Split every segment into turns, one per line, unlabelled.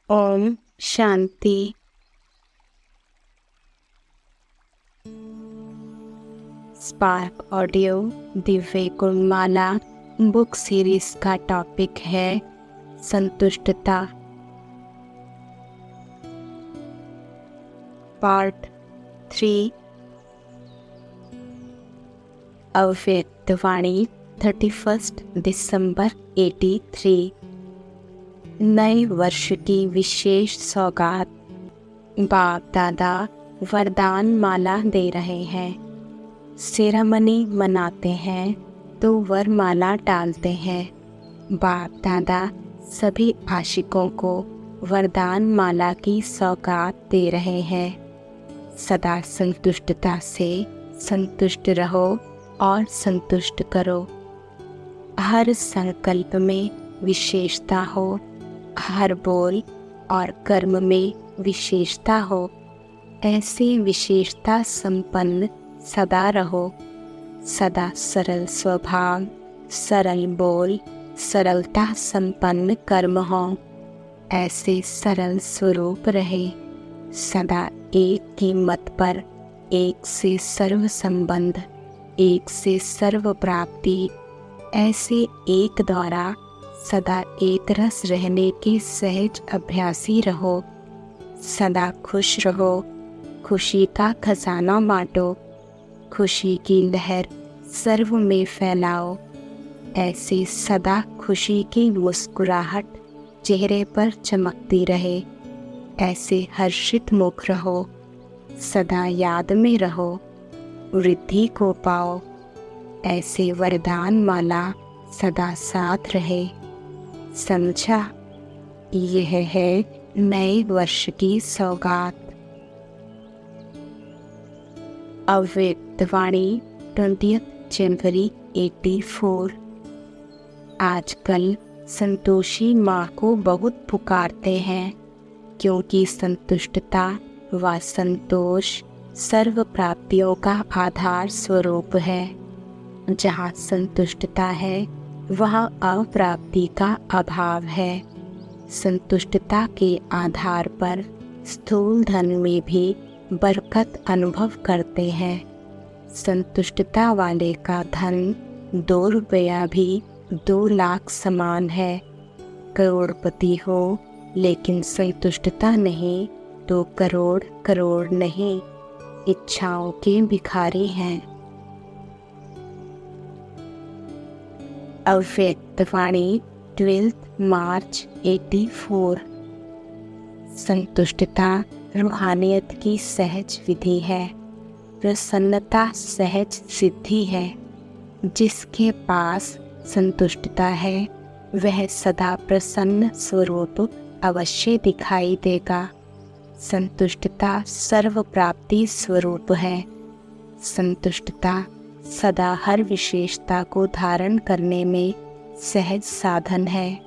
Om Shanti. Spark audio Divya Gunmala book series का topic है संतुष्टता। Part 3। अव्यक्त वाणी 31 दिसंबर 83। नए वर्ष की विशेष सौगात। बाप दादा वरदान माला दे रहे हैं। सेरेमनी मनाते हैं तो वरमाला डालते हैं। बाप दादा सभी आशिकों को वरदान माला की सौगात दे रहे हैं। सदा संतुष्टता से संतुष्ट रहो और संतुष्ट करो। हर संकल्प में विशेषता हो, हर बोल और कर्म में विशेषता हो। ऐसे विशेषता संपन्न सदा रहो। सदा सरल स्वभाव, सरल बोल, सरलता संपन्न कर्म हो। ऐसे सरल स्वरूप रहे। सदा एक की मत पर, एक से सर्व संबंध, एक से सर्व प्राप्ति। ऐसे एक द्वारा सदा एक रस रहने के सहज अभ्यासी रहो। सदा खुश रहो। खुशी का खजाना बांटो। खुशी की लहर सर्व में फैलाओ। ऐसे सदा खुशी की मुस्कुराहट चेहरे पर चमकती रहे। ऐसे हर्षित मुख रहो। सदा याद में रहो। वृद्धि को पाओ। ऐसे वरदान माला सदा साथ रहे। समझा? यह है नए वर्ष की सौगात। अव्यक्त वाणी 20 जनवरी 84। आजकल संतोषी माँ को बहुत पुकारते हैं, क्योंकि संतुष्टता व संतोष सर्व प्राप्तियों का आधार स्वरूप है। जहाँ संतुष्टता है वहाँ अप्राप्ति का अभाव है। संतुष्टता के आधार पर स्थूल धन में भी बरकत अनुभव करते हैं। संतुष्टता वाले का धन 2 रुपया भी 2 लाख समान है। करोड़पति हो लेकिन संतुष्टता नहीं तो करोड़ करोड़ नहीं, इच्छाओं के भिखारी हैं। अव्यक्त वाणी 12 मार्च 84। संतुष्टता रूहानियत की सहज विधि है। प्रसन्नता सहज सिद्धि है। जिसके पास संतुष्टता है वह सदा प्रसन्न स्वरूप अवश्य दिखाई देगा। संतुष्टता सर्व प्राप्ति स्वरूप है। संतुष्टता सदा हर विशेषता को धारण करने में सहज साधन है।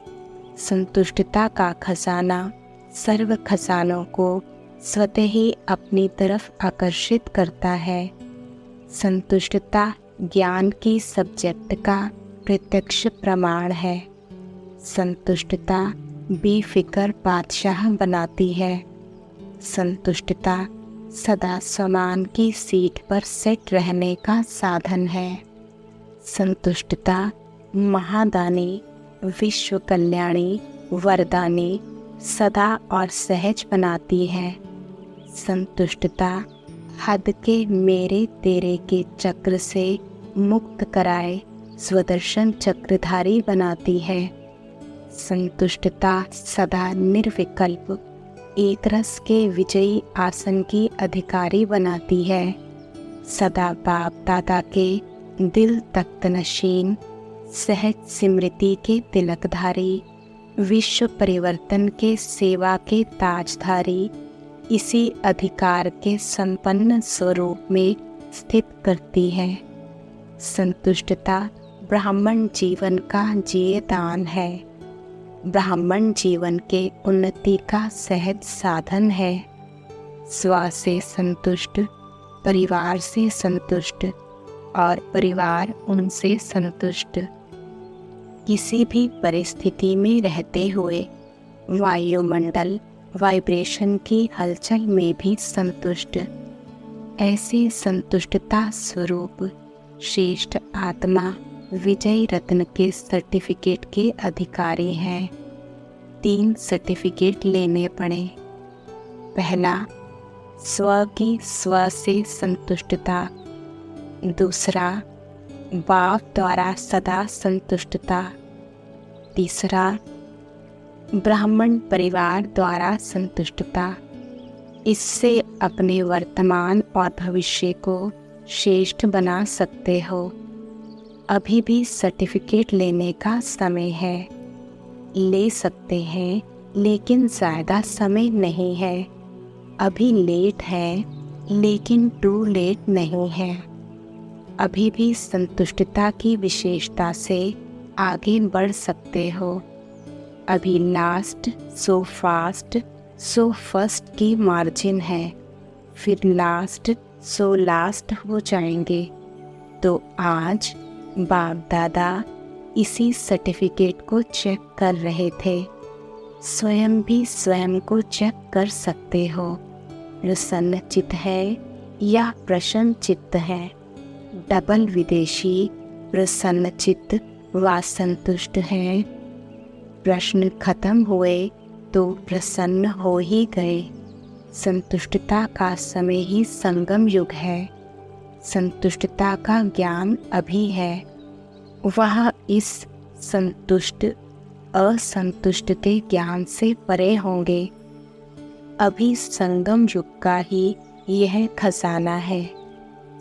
संतुष्टता का खजाना सर्व खजानों को स्वतः ही अपनी तरफ आकर्षित करता है। संतुष्टता ज्ञान की सब्जेक्ट का प्रत्यक्ष प्रमाण है। संतुष्टता बेफिक्र बादशाह बनाती है। संतुष्टता सदा समान की सीट पर सेट रहने का साधन है। संतुष्टता महादानी, विश्व कल्याणी, वरदानी, सदा और सहज बनाती है। संतुष्टता हद के मेरे तेरे के चक्र से मुक्त कराए स्वदर्शन चक्रधारी बनाती है। संतुष्टता सदा निर्विकल्प एक रस के विजयी आसन की अधिकारी बनाती है। सदा बाप दादा के दिल तख्त नशीन, सहज स्मृति के तिलकधारी, विश्व परिवर्तन के सेवा के ताजधारी, इसी अधिकार के संपन्न स्वरूप में स्थित करती है। संतुष्टता ब्राह्मण जीवन का जीयदान है। ब्राह्मण जीवन के उन्नति का सहज साधन है। स्व से संतुष्ट, परिवार से संतुष्ट और परिवार उनसे संतुष्ट। किसी भी परिस्थिति में रहते हुए वायुमंडल वाइब्रेशन की हलचल में भी संतुष्ट। ऐसे संतुष्टता स्वरूप श्रेष्ठ आत्मा विजय रत्न के सर्टिफिकेट के अधिकारी हैं। 3 सर्टिफिकेट लेने पड़े। पहला, स्व की स्व से संतुष्टता। दूसरा, बाप द्वारा सदा संतुष्टता। तीसरा, ब्राह्मण परिवार द्वारा संतुष्टता। इससे अपने वर्तमान और भविष्य को श्रेष्ठ बना सकते हो। अभी भी सर्टिफिकेट लेने का समय है। ले सकते हैं, लेकिन ज़्यादा समय नहीं है। अभी लेट है, लेकिन टू लेट नहीं है। अभी भी संतुष्टता की विशेषता से आगे बढ़ सकते हो। अभी last so fast so first की मार्जिन है, फिर लास्ट सो लास्ट हो जाएंगे। तो आज बाप दादा इसी सर्टिफिकेट को चेक कर रहे थे। स्वयं भी स्वयं को चेक कर सकते हो। प्रसन्न चित्त है या प्रसन्न चित्त है। डबल विदेशी प्रसन्न चित्त व संतुष्ट है। प्रश्न खत्म हुए तो प्रसन्न हो ही गए। संतुष्टता का समय ही संगम युग है। संतुष्टता का ज्ञान अभी है। वह इस संतुष्ट असंतुष्ट के ज्ञान से परे होंगे। अभी संगम युग का ही यह खजाना है।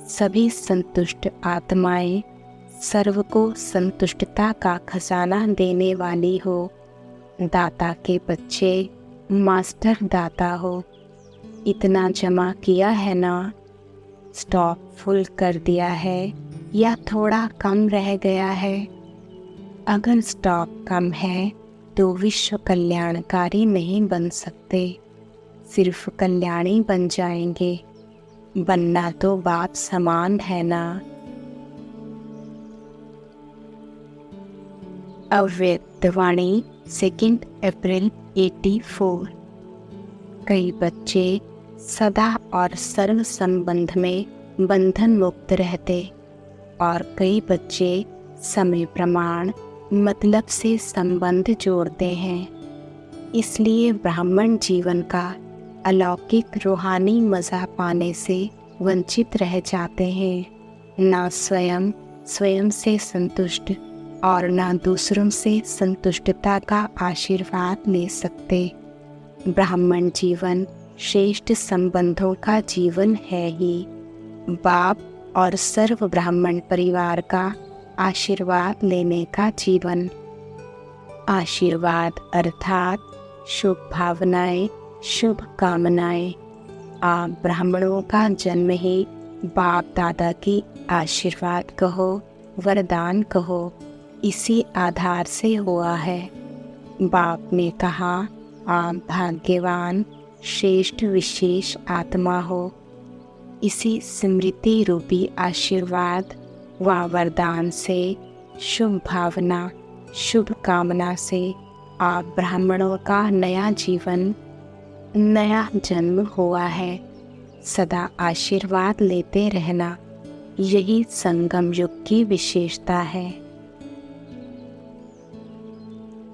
सभी संतुष्ट आत्माएं सर्व को संतुष्टता का खजाना देने वाली हो। दाता के बच्चे मास्टर दाता हो। इतना जमा किया है ना? स्टॉक फुल कर दिया है या थोड़ा कम रह गया है? अगर स्टॉक कम है तो विश्व कल्याणकारी नहीं बन सकते, सिर्फ कल्याणी बन जाएंगे। बनना तो बाप समान है ना। अव्यक्तवाणी 2 अप्रैल 84। कई बच्चे सदा और सर्व संबंध में बंधन मुक्त रहते और कई बच्चे समय प्रमाण मतलब से संबंध जोड़ते हैं। इसलिए ब्राह्मण जीवन का अलौकिक रूहानी मज़ा पाने से वंचित रह जाते हैं। ना स्वयं से संतुष्ट और ना दूसरों से संतुष्टता का आशीर्वाद ले सकते। ब्राह्मण जीवन श्रेष्ठ संबंधों का जीवन है ही। बाप और सर्व ब्राह्मण परिवार का आशीर्वाद लेने का जीवन। आशीर्वाद अर्थात शुभ भावनाएं, शुभ कामनाएं। आप ब्राह्मणों का जन्म ही बाप दादा की आशीर्वाद कहो, वरदान कहो, इसी आधार से हुआ है। बाप ने कहा, आप भाग्यवान श्रेष्ठ विशेष आत्मा हो। इसी स्मृति रूपी आशीर्वाद व वरदान से, शुभ भावना, शुभ कामना से आप ब्राह्मणों का नया जीवन, नया जन्म हुआ है। सदा आशीर्वाद लेते रहना, यही संगम युग की विशेषता है।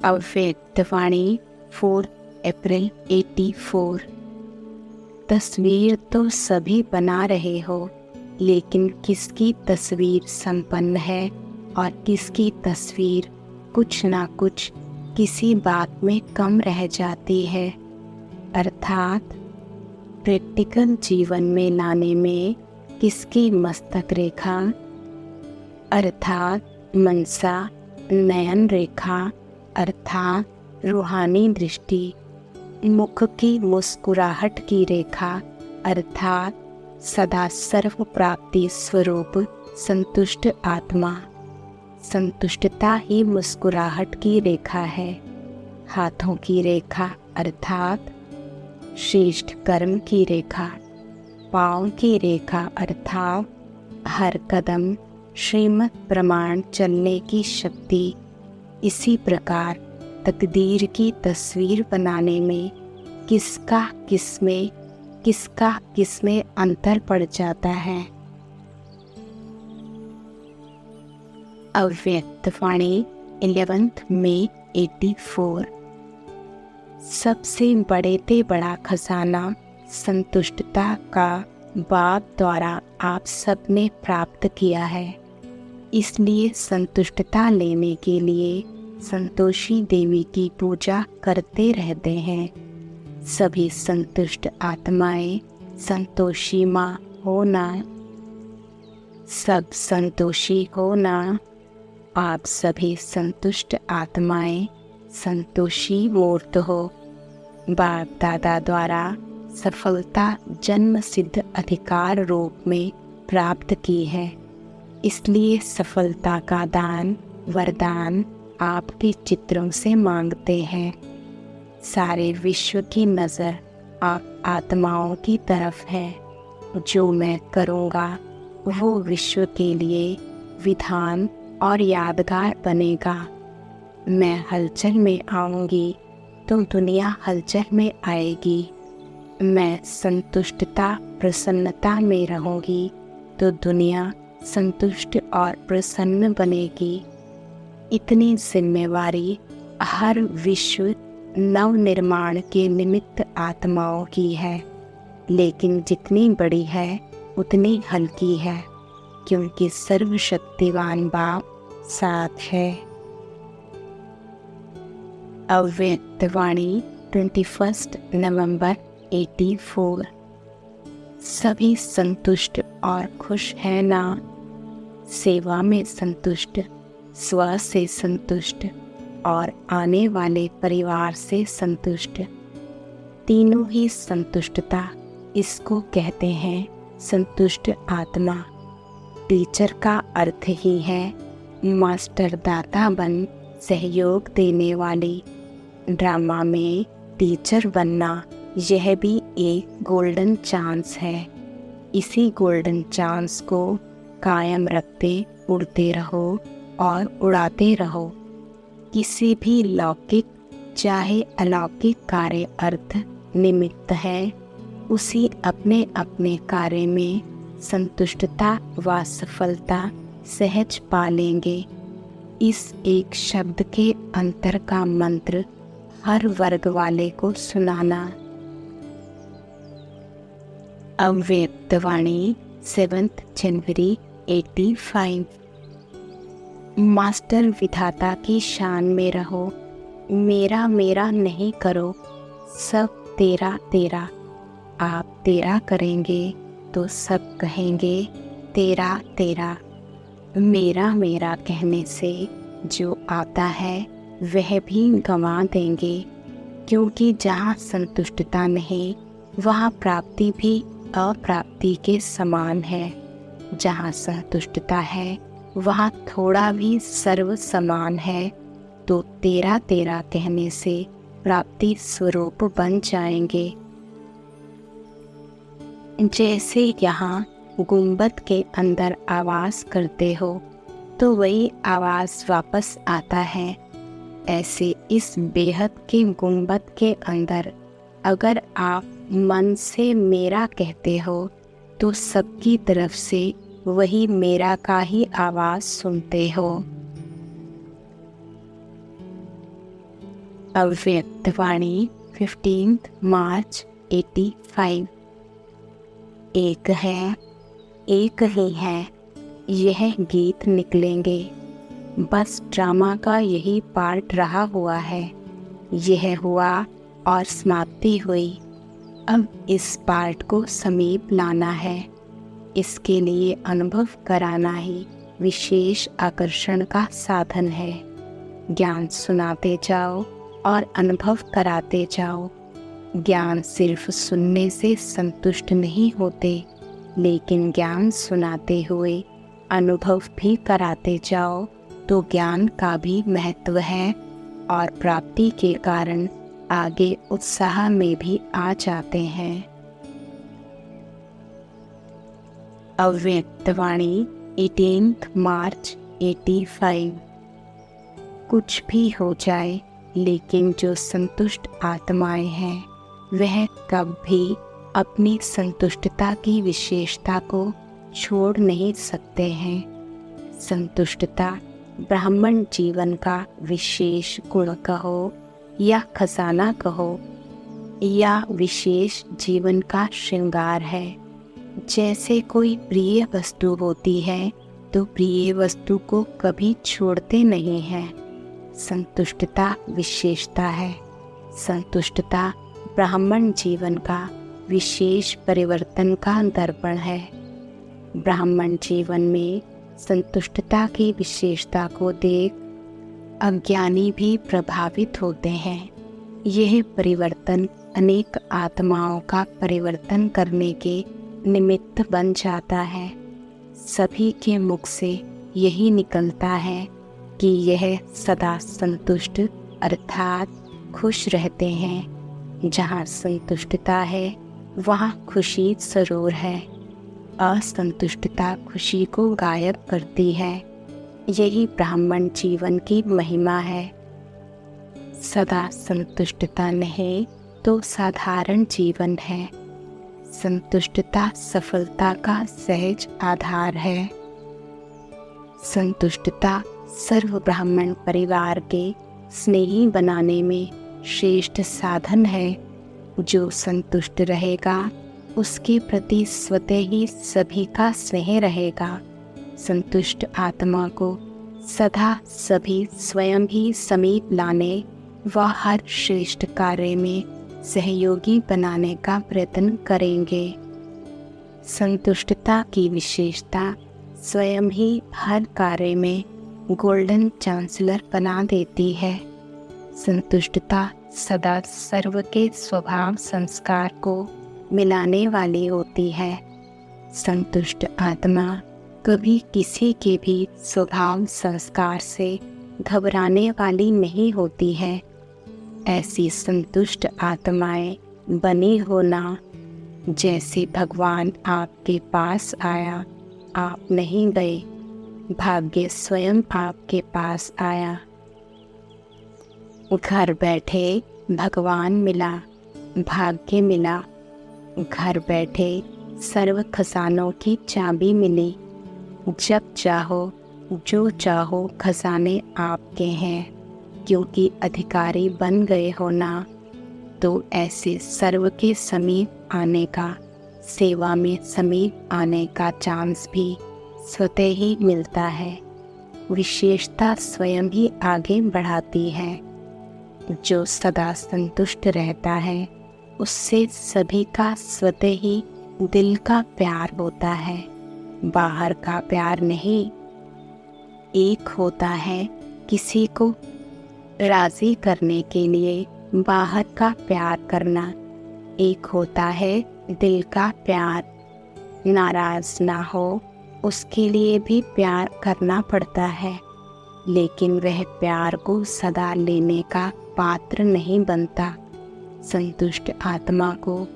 अव्यक्तवाणी 4 अप्रैल 84। तस्वीर तो सभी बना रहे हो, लेकिन किसकी तस्वीर संपन्न है और किसकी तस्वीर कुछ ना कुछ किसी बात में कम रह जाती है। अर्थात प्रैक्टिकल जीवन में लाने में किसकी मस्तक रेखा अर्थात मनसा, नयन रेखा अर्थात रूहानी दृष्टि, मुख की मुस्कुराहट की रेखा अर्थात सदा सर्व प्राप्ति स्वरूप संतुष्ट आत्मा। संतुष्टता ही मुस्कुराहट की रेखा है। हाथों की रेखा अर्थात श्रेष्ठ कर्म की रेखा, पाँव की रेखा अर्थात हर कदम श्रीमत प्रमाण चलने की शक्ति। इसी प्रकार तकदीर की तस्वीर बनाने में किसका किसमें अंतर पड़ जाता है। अव्यक्तवाणी 11 मई 84। सबसे बड़े ते बड़ा खजाना संतुष्टता का बाप द्वारा आप सबने प्राप्त किया है। इसलिए संतुष्टता लेने के लिए संतोषी देवी की पूजा करते रहते हैं। सभी संतुष्ट आत्माएं संतोषी माँ होना, सब संतोषी होना। आप सभी संतुष्ट आत्माएं संतोषी मूर्त हो। बाप दादा द्वारा सफलता जन्म सिद्ध अधिकार रूप में प्राप्त की है। इसलिए सफलता का दान वरदान आपके चित्रों से मांगते हैं। सारे विश्व की नज़र आप आत्माओं की तरफ है। जो मैं करूँगा वो विश्व के लिए विधान और यादगार बनेगा। मैं हलचल में आऊँगी तो दुनिया हलचल में आएगी। मैं संतुष्टता प्रसन्नता में रहूँगी तो दुनिया संतुष्ट और प्रसन्न बनेगी। इतनी जिम्मेवारी हर विश्व नव निर्माण के निमित्त आत्माओं की है, लेकिन जितनी बड़ी है उतनी हल्की है, क्योंकि सर्वशक्तिवान बाप साथ है। अव्यक्तवाणी 21 नवंबर 84। सभी संतुष्ट और खुश है ना। सेवा में संतुष्ट, स्व से संतुष्ट और आने वाले परिवार से संतुष्ट, तीनों ही संतुष्टता, इसको कहते हैं संतुष्ट आत्मा। टीचर का अर्थ ही है मास्टर दाता बन सहयोग देने वाली। ड्रामा में टीचर बनना यह भी एक गोल्डन चांस है। इसी गोल्डन चांस को कायम रखते उड़ते रहो और उड़ाते रहो। किसी भी लौकिक चाहे अलौकिक कार्य अर्थ निमित्त है, उसी अपने अपने कार्य में संतुष्टता व सफलता सहज पा लेंगे। इस एक शब्द के अंतर का मंत्र हर वर्ग वाले को सुनाना। अव्यक्तवाणी 7 जनवरी 85। मास्टर विधाता की शान में रहो। मेरा मेरा नहीं करो, सब तेरा तेरा। आप तेरा करेंगे तो सब कहेंगे तेरा तेरा। मेरा मेरा कहने से जो आता है वह भी गंवा देंगे, क्योंकि जहाँ संतुष्टता नहीं वहाँ प्राप्ति भी अप्राप्ति के समान है। जहाँ संतुष्टता है वहाँ थोड़ा भी सर्व समान है। तो तेरा तेरा कहने से प्राप्ति स्वरूप बन जाएंगे। जैसे यहाँ गुंबद के अंदर आवाज़ करते हो तो वही आवाज़ वापस आता है, ऐसे इस बेहद के गुंबद के अंदर अगर आप मन से मेरा कहते हो तो सबकी तरफ से वही मेरा का ही आवाज़ सुनते हो। अव्यक्तवाणी 15 मार्च 85। एक है, एक ही है, यह गीत निकलेंगे। बस ड्रामा का यही पार्ट रहा हुआ है। यह हुआ और समाप्ति हुई। अब इस पार्ट को समीप लाना है। इसके लिए अनुभव कराना ही विशेष आकर्षण का साधन है। ज्ञान सुनाते जाओ और अनुभव कराते जाओ। ज्ञान सिर्फ सुनने से संतुष्ट नहीं होते, लेकिन ज्ञान सुनाते हुए अनुभव भी कराते जाओ तो ज्ञान का भी महत्व है और प्राप्ति के कारण आगे उत्साह में भी आ जाते हैं। अव्यक्तवाणी 18 मार्च 85। कुछ भी हो जाए लेकिन जो संतुष्ट आत्माएं हैं वह कभी अपनी संतुष्टता की विशेषता को छोड़ नहीं सकते हैं। संतुष्टता ब्राह्मण जीवन का विशेष गुण कहो या खजाना कहो या विशेष जीवन का श्रृंगार है। जैसे कोई प्रिय वस्तु होती है तो प्रिय वस्तु को कभी छोड़ते नहीं हैं। संतुष्टता विशेषता है। संतुष्टता ब्राह्मण जीवन का विशेष परिवर्तन का दर्पण है। ब्राह्मण जीवन में संतुष्टता की विशेषता को देख अज्ञानी भी प्रभावित होते हैं। यह परिवर्तन अनेक आत्माओं का परिवर्तन करने के निमित्त बन जाता है। सभी के मुख से यही निकलता है कि यह सदा संतुष्ट अर्थात खुश रहते हैं। जहाँ संतुष्टता है वहाँ खुशी जरूर है। असंतुष्टता खुशी को गायब करती है। यही ब्राह्मण जीवन की महिमा है। सदा संतुष्टता नहीं तो साधारण जीवन है। संतुष्टता सफलता का सहज आधार है। संतुष्टता सर्व ब्राह्मण परिवार के स्नेही बनाने में श्रेष्ठ साधन है। जो संतुष्ट रहेगा उसके प्रति स्वतः ही सभी का स्नेह रहेगा। संतुष्ट आत्मा को सदा सभी स्वयं ही समीप लाने व हर श्रेष्ठ कार्य में सहयोगी बनाने का प्रयत्न करेंगे। संतुष्टता की विशेषता स्वयं ही हर कार्य में गोल्डन चांसलर बना देती है। संतुष्टता सदा सर्व के स्वभाव संस्कार को मिलाने वाली होती है। संतुष्ट आत्मा कभी किसी के भी स्वभाव संस्कार से घबराने वाली नहीं होती है। ऐसी संतुष्ट आत्माएं बनी होना। जैसे भगवान आपके पास आया, आप नहीं गए, भाग्य स्वयं आपके पास आया। घर बैठे भगवान मिला, भाग्य मिला। घर बैठे सर्व खजानों की चाबी मिली। जब चाहो जो चाहो खजाने आपके हैं, क्योंकि अधिकारी बन गए हो ना। तो ऐसे सर्व के समीप आने का, सेवा में समीप आने का चांस भी स्वतः ही मिलता है। विशेषता स्वयं ही आगे बढ़ाती है। जो सदा संतुष्ट रहता है उससे सभी का स्वतः ही दिल का प्यार होता है, बाहर का प्यार नहीं। एक होता है किसी को राज़ी करने के लिए बाहर का प्यार करना, एक होता है दिल का प्यार। नाराज़ ना हो उसके लिए भी प्यार करना पड़ता है, लेकिन वह प्यार को सदा लेने का पात्र नहीं बनता। संतुष्ट आत्मा को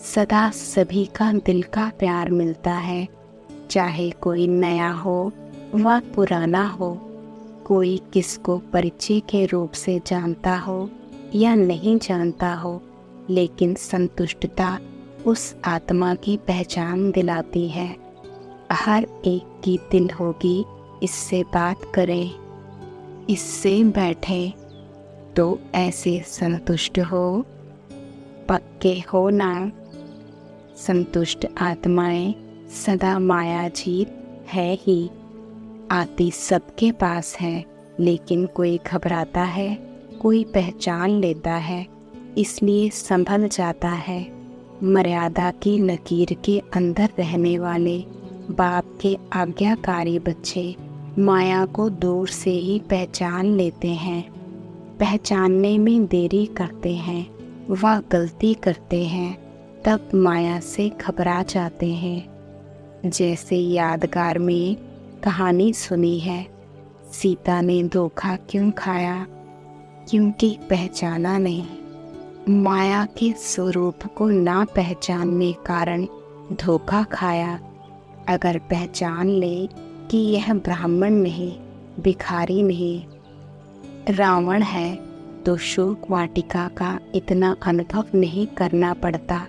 सदा सभी का दिल का प्यार मिलता है, चाहे कोई नया हो व पुराना हो, कोई किसको परिचय के रूप से जानता हो या नहीं जानता हो, लेकिन संतुष्टता उस आत्मा की पहचान दिलाती है। हर एक की दिल होगी इससे बात करें, इससे बैठें, तो ऐसे संतुष्ट हो, पक्के हो ना। संतुष्ट आत्माएं सदा मायाजीत है ही, आती सबके पास है, लेकिन कोई घबराता है, कोई पहचान लेता है, इसलिए संभल जाता है। मर्यादा की लकीर के अंदर रहने वाले बाप के आज्ञाकारी बच्चे माया को दूर से ही पहचान लेते हैं। पहचानने में देरी करते हैं व गलती करते हैं, तब माया से घबरा जाते हैं। जैसे यादगार में कहानी सुनी है, सीता ने धोखा क्यों खाया? क्योंकि पहचाना नहीं। माया के स्वरूप को ना पहचानने कारण धोखा खाया। अगर पहचान ले कि यह ब्राह्मण नहीं, भिखारी नहीं, रावण है, तो शोक वाटिका का इतना अनुभव नहीं करना पड़ता,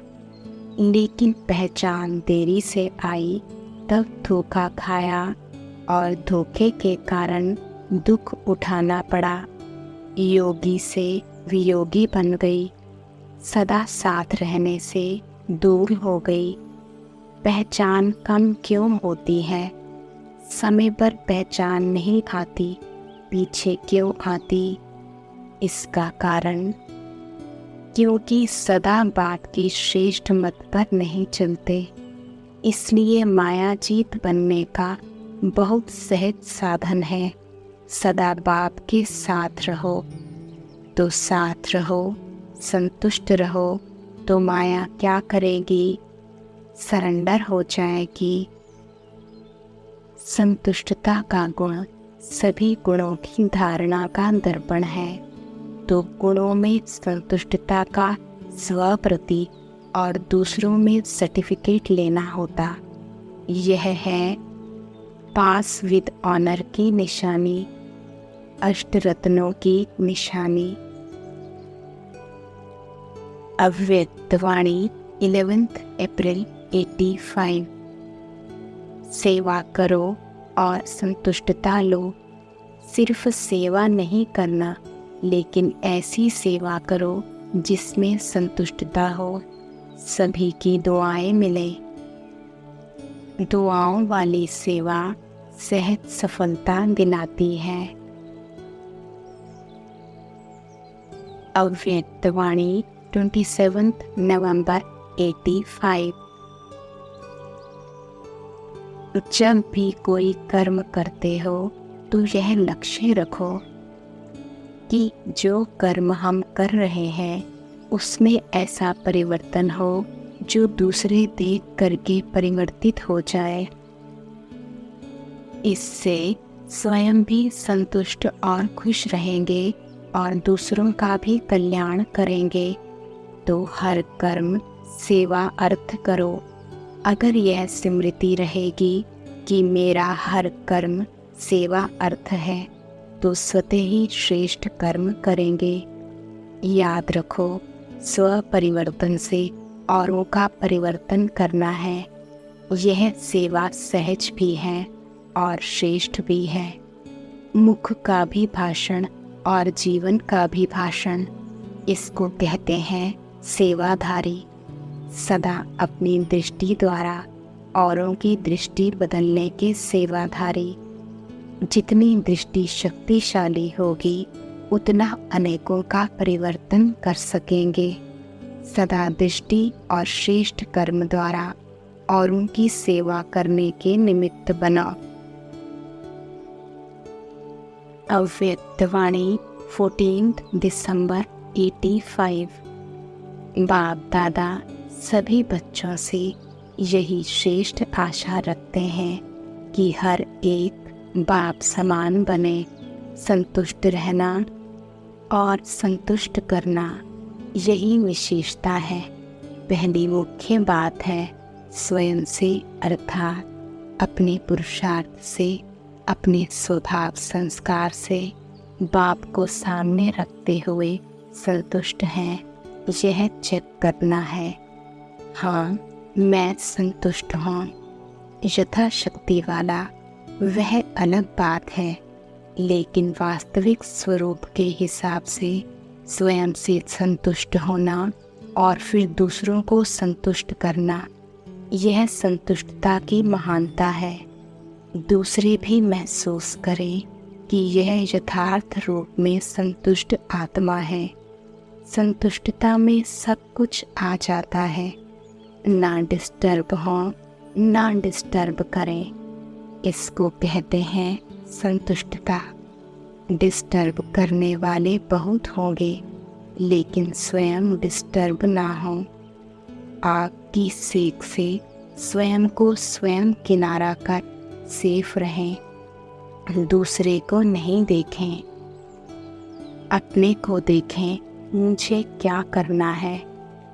लेकिन पहचान देरी से आई तब धोखा खाया और धोखे के कारण दुख उठाना पड़ा। योगी से वियोगी बन गई, सदा साथ रहने से दूर हो गई। पहचान कम क्यों होती है? समय पर पहचान नहीं आती, पीछे क्यों आती? इसका कारण क्योंकि सदा बात की श्रेष्ठ मत पर नहीं चलते। इसलिए मायाजीत बनने का बहुत सहज साधन है। सदा बाप के साथ रहो तो साथ रहो, संतुष्ट रहो तो माया क्या करेगी? सरेंडर हो जाएगी। संतुष्टता का गुण सभी गुणों की धारणा का दर्पण है, तो गुणों में संतुष्टता का स्व प्रति और दूसरों में सर्टिफिकेट लेना होता। यह है पास विद ऑनर की निशानी, अष्टरत्नों की निशानी। अव्यक्तवाणी 11 अप्रैल 85। सेवा करो और संतुष्टता लो। सिर्फ सेवा नहीं करना, लेकिन ऐसी सेवा करो जिसमें संतुष्टता हो, सभी की दुआएं मिले। दुआओं वाली सेवा सहज सफलता दिलाती है। अव्यक्तवाणी 27 नवंबर 85। जब भी कोई कर्म करते हो तो यह लक्ष्य रखो कि जो कर्म हम कर रहे हैं उसमें ऐसा परिवर्तन हो जो दूसरे देख करके परिवर्तित हो जाए। इससे स्वयं भी संतुष्ट और खुश रहेंगे और दूसरों का भी कल्याण करेंगे। तो हर कर्म सेवा अर्थ करो। अगर यह स्मृति रहेगी कि मेरा हर कर्म सेवा अर्थ है, तो स्वतः ही श्रेष्ठ कर्म करेंगे। याद रखो, स्व परिवर्तन से औरों का परिवर्तन करना है। यह सेवा सहज भी है और श्रेष्ठ भी है। मुख का भी भाषण और जीवन का भी भाषण, इसको कहते हैं सेवाधारी। सदा अपनी दृष्टि द्वारा औरों की दृष्टि बदलने के सेवाधारी। जितनी दृष्टि शक्तिशाली होगी उतना अनेकों का परिवर्तन कर सकेंगे। सदा दृष्टि और श्रेष्ठ कर्म द्वारा औरों की सेवा करने के निमित्त बनो। अव्यक्तवाणी 14 दिसंबर 85। बाप दादा सभी बच्चों से यही श्रेष्ठ आशा रखते हैं कि हर एक बाप समान बने। संतुष्ट रहना और संतुष्ट करना, यही विशेषता है। पहली मुख्य बात है स्वयं से, अर्थात अपने पुरुषार्थ से, अपने स्वभाव संस्कार से बाप को सामने रखते हुए संतुष्ट हैं, यह चेक करना है। हाँ, मैं संतुष्ट हूँ। यथाशक्ति वाला वह अलग बात है, लेकिन वास्तविक स्वरूप के हिसाब से स्वयं से संतुष्ट होना और फिर दूसरों को संतुष्ट करना, यह संतुष्टता की महानता है। दूसरे भी महसूस करें कि यह यथार्थ रूप में संतुष्ट आत्मा है। संतुष्टता में सब कुछ आ जाता है। ना डिस्टर्ब हो, ना डिस्टर्ब करें, इसको कहते हैं संतुष्टता। डिस्टर्ब करने वाले बहुत होंगे, लेकिन स्वयं डिस्टर्ब ना हो। आग की सेक से स्वयं को स्वयं किनारा कर सेफ रहें। दूसरे को नहीं देखें, अपने को देखें। मुझे क्या करना है?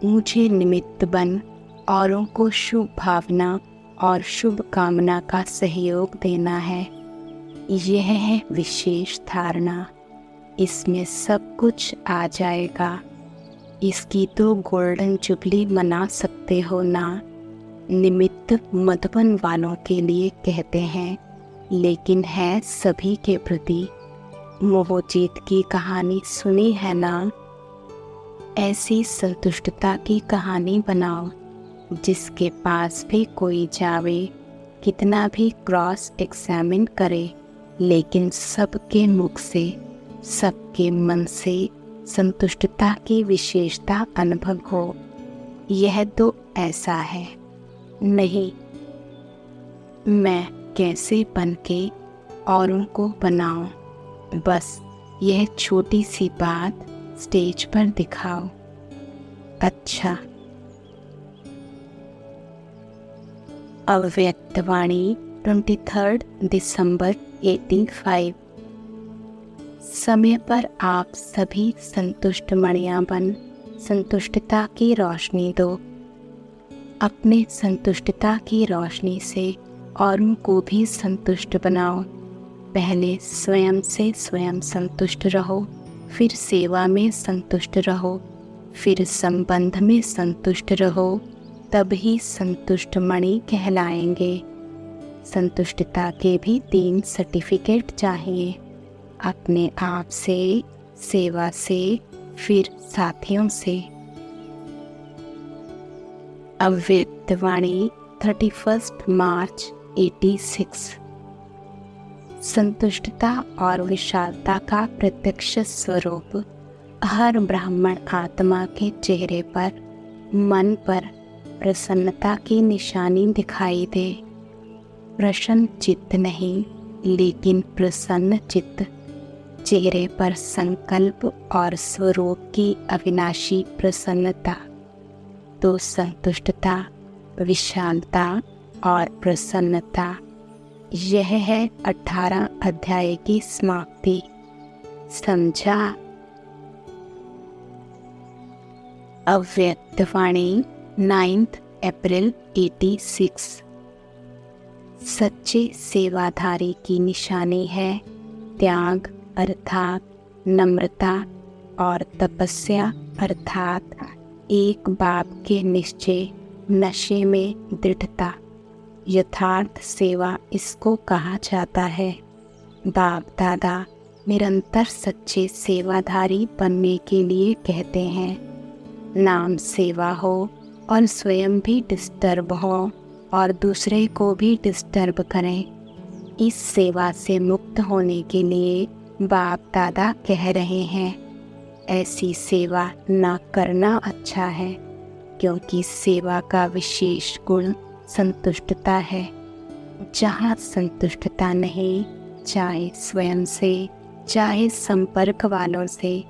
मुझे निमित्त बन औरों को शुभ भावना और शुभ कामना का सहयोग देना है। यह है विशेष धारणा। इसमें सब कुछ आ जाएगा। इसकी तो गोल्डन जुबली मना सकते हो ना। निमित्त मधुबन वालों के लिए कहते हैं, लेकिन है सभी के प्रति। मोहजीत की कहानी सुनी है ना। ऐसी संतुष्टता की कहानी बनाओ जिसके पास भी कोई जावे, कितना भी क्रॉस एग्जामिन करे, लेकिन सबके मुख से, सबके मन से संतुष्टता की विशेषता अनुभव हो। यह तो ऐसा है नहीं, मैं कैसे बन के औरों को बनाऊं, बस यह छोटी सी बात स्टेज पर दिखाओ। अच्छा। अव्यक्तवाणी 23 दिसंबर 85। समय पर आप सभी संतुष्ट मणियां बन संतुष्टता की रोशनी दो। अपने संतुष्टता की रोशनी से औरों को भी संतुष्ट बनाओ। पहले स्वयं से स्वयं संतुष्ट रहो, फिर सेवा में संतुष्ट रहो, फिर संबंध में संतुष्ट रहो, तभी संतुष्ट मणि कहलाएंगे। संतुष्टता के भी 3 सर्टिफिकेट चाहिए, अपने आप से, सेवा से, फिर साथियों से। अव्यक्तवाणी 31 मार्च 86। संतुष्टता और विशालता का प्रत्यक्ष स्वरूप हर ब्राह्मण आत्मा के चेहरे पर, मन पर प्रसन्नता की निशानी दिखाई दे। प्रसन्न चित्त नहीं, लेकिन प्रसन्न चित्त। चेहरे पर संकल्प और स्वरूप की अविनाशी प्रसन्नता। तो संतुष्टता, विशालता और प्रसन्नता, यह है 18 अध्याय की समाप्ति। समझा। अव्यक्तवाणी 9 अप्रैल 86। सच्चे सेवाधारी की निशानी है त्याग अर्थात नम्रता और तपस्या अर्थात एक बाप के निश्चय, नशे में दृढ़ता। यथार्थ सेवा इसको कहा जाता है। बाप दादा निरंतर सच्चे सेवाधारी बनने के लिए कहते हैं। नाम सेवा हो और स्वयं भी डिस्टर्ब हो और दूसरे को भी डिस्टर्ब करें। इस सेवा से मुक्त होने के लिए बाप दादा कह रहे हैं, ऐसी सेवा न करना अच्छा है, क्योंकि सेवा का विशेष गुण संतुष्टता है। जहाँ संतुष्टता नहीं, चाहे स्वयं से चाहे संपर्क वालों से,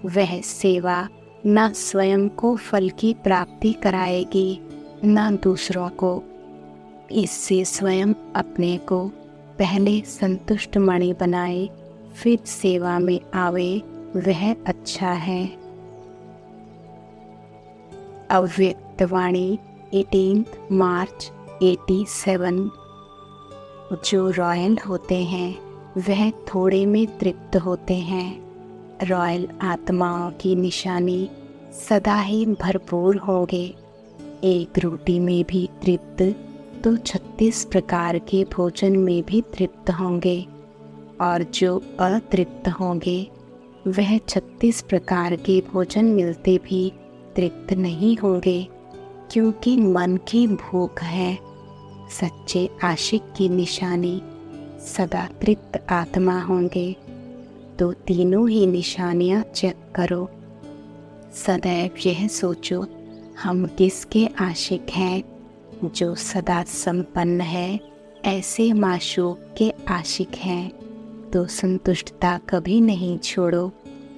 वह सेवा न स्वयं को फल की प्राप्ति कराएगी न दूसरों को। इससे स्वयं अपने को पहले संतुष्ट मणि बनाए, फिर सेवा में आवे, वह अच्छा है। अव्यक्तवाणी 18 मार्च 87। जो रॉयल होते हैं वह थोड़े में तृप्त होते हैं। रॉयल आत्माओं की निशानी सदा ही भरपूर होंगे। एक रोटी में भी तृप्त तो 36 प्रकार के भोजन में भी तृप्त होंगे, और जो अतृप्त होंगे वह 36 प्रकार के भोजन मिलते भी तृप्त नहीं होंगे, क्योंकि मन की भूख है। सच्चे आशिक की निशानी सदा तृप्त आत्मा होंगे। तो तीनों ही निशानियां चेक करो। सदैव यह सोचो, हम किसके आशिक हैं? जो सदा संपन्न है, ऐसे माशूक के आशिक हैं। तो संतुष्टता कभी नहीं छोड़ो।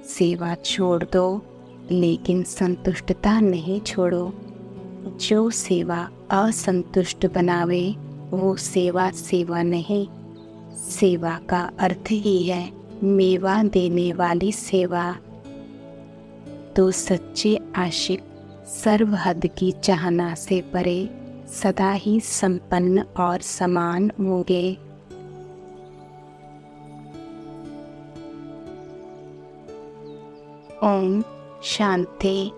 सेवा छोड़ दो, लेकिन संतुष्टता नहीं छोड़ो। जो सेवा असंतुष्ट बनावे, वो सेवा सेवा नहीं। सेवा का अर्थ ही है मेवा देने वाली सेवा। तो सच्चे आशिक सर्वहद की चाहना से परे सदा ही संपन्न और समान होंगे। ओम शांति।